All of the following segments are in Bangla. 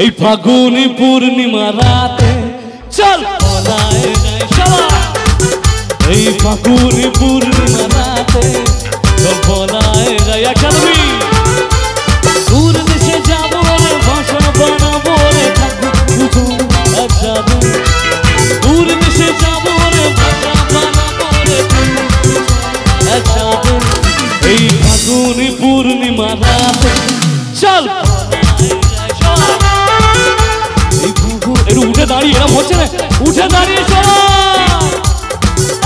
এই ফাগুনি পূর্ণিমা রাতে চল পলায় যাই সবাই। এই ফাগুনি পূর্ণিমা রাতে চল পলায় যাই। একসাথে দূর দেশে যাবো রে ভাষা বানাবো রে থাকবো দুজন একসাথে। দূর দেশে যাবো রে ভাষা বানাবো রে থাকবো একসাথে। এই ফাগুনি পূর্ণিমা রাতে চল উঠে দাঁড়িয়ে এরকম হচ্ছে না, উঠে দাঁড়িয়ে সবাই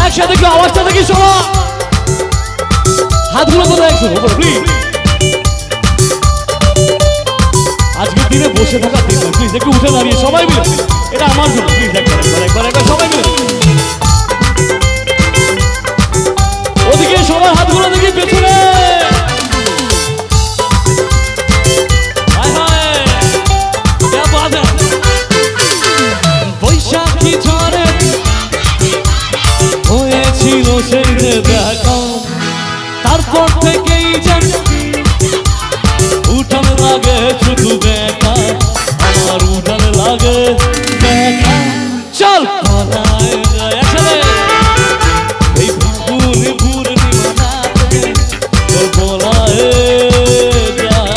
একসাথে কি আওয়াজটা দেখি সবাই হাতগুলো কোথায় একসাথে প্লিজ। আজকের দিনে বসে থাকা দিন প্লিজ একটু উঠে দাঁড়িয়ে সবাই মিলে, এটা আমার জন্য প্লিজ একবার সবাই মিলে। ওদিকে সবার হাতগুলো দেখি পেছনে। বৈশাখী ঝড়ে হয়েছিল সেই যে দেখা, তারপর থেকেই যেন উঠান লাগে শুধু দেখা, আমার উঠান লাগে দেখা। চল পলায় যায় একসাথে। এই ফাগুনি পূর্ণিমা রাতে চল পলায় যায়।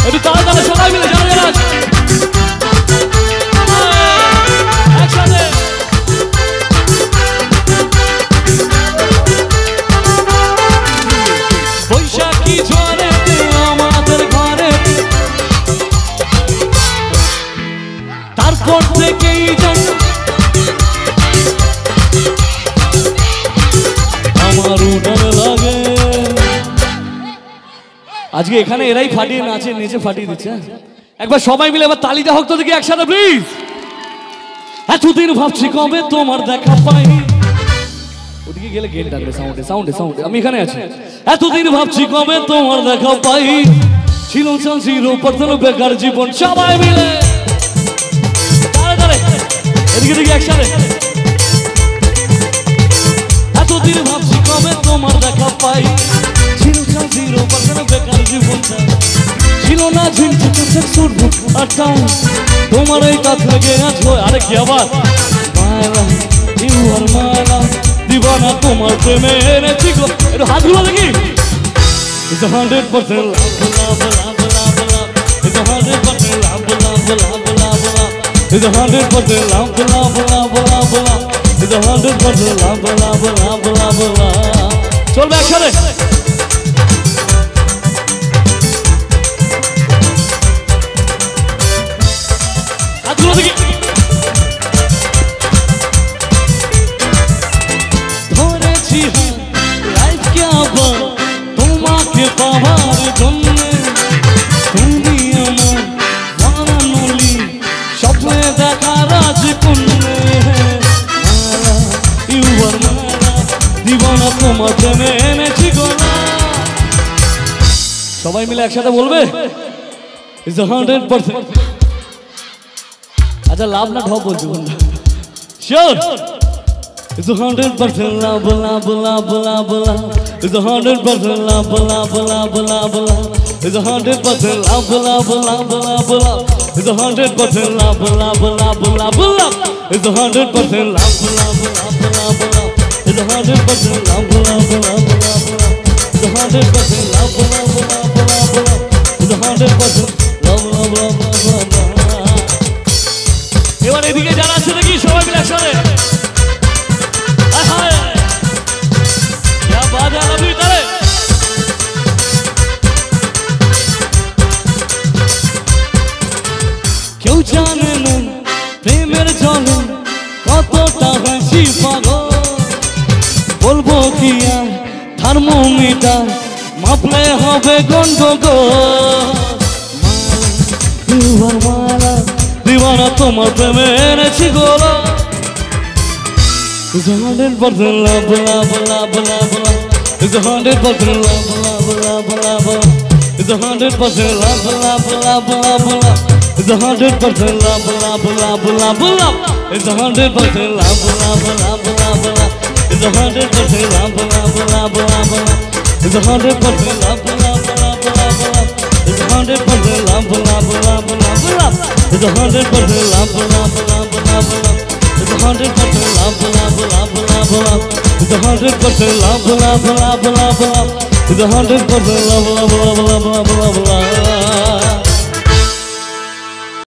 একটু তাড়াতাড়ি সবাই মিলে যারা যারা আছে একসাথে। বৈশাখী ঝড়ে আমাদের ঘরে, তারপর থেকেই যেন আমার উঠান লাগে। আজকে এখানে এরাই ফাটিয়ে নাচে নেচে ফাটিয়ে দিচ্ছে। একবার সবাই মিলে এবার তালিটা হোক তো দেখি একসাথে প্লিজ। এতদিন ভাবছি কবে তোমার দেখা পাই, ওদিকে গেলে গেল ডাকবে সাউন্ডে সাউন্ডে সাউন্ডে, আমি এখানে আছি। এতদিন ভাবছি কবে তোমার দেখা পাই, ছিল ছিল পড়তো বেকার জীবন। সবাই মিলে এদিকে দেখি একসাথে। এতদিন ভাবছি কবে তোমার দেখা পাই, ছিল ছিল পড়তো বেকার জীবন। ছিল না ঝিনঝিকে শুরু আটাও, তোমার এই কাজ লেগে আছো। আরে কি আবার মায়লা ইউ আর মায়লা দিবানা তোমার প্রেমে এনেছি গো। একটু হাতগুলো দেখি। It's 100% love, love, love, love, love. It's 100% love, love, love, love, love. It's 100% love, love, love, love, love. It's 100% love, love, love, love, love. চলবে একসাথে। হাতগুলো দেখি। ধরেছি লাইফকে আবার তোমাকে পাওয়ার জন্য, তুমি আমার বানানোলি স্বপ্নে দেখা রাজকন্যা। মালা ইউ আর মালা দিবানা তোমার প্রেমে এনেছি গোলা। সবাই মিলে একসাথে বলবে It's 100%। আচ্ছা লাভ না ঢপ বলছি বন্ধু sure. It's 100% love, love, love, love, love. It's 100% love, love, love, love, love. It's 100% love, love, love, love, love. It's 100% love, love, love, love, love. It's 100% love, love, love, love, love. It's 100% love, love, love, love, love. It's 100% love, love, love, love, love. It's 100% love, love, love, love, love. এবার এদিকে যারা আছে দেখি সবাই মিলে একসাথে। কেউ জানে না প্রেমের জলে কতটা হাসি পাগল, বলবো কি আর থার্মোমিটার মাপলে হবে গন্ডগোল। মালা দিবানা তোমার প্রেমে এনেছি গোলা। It's 100% love, love, love, love, love. It's 100% love, love, love, love, love. It's 100% love, love, love, love, love. It's 100% love, love, love, love, love. It's 100% love, love, love, love, love. It's 100% love, love, love, love, love. It's 100% love, love, love, love, love. It's 100% love. love, love, love, love, love. It's 100% love, love, love, love, love. It's 100% love, love, love, love, love. It's 100% love, love, love, love, love. It's 100% love, love, love, love, love, love, love.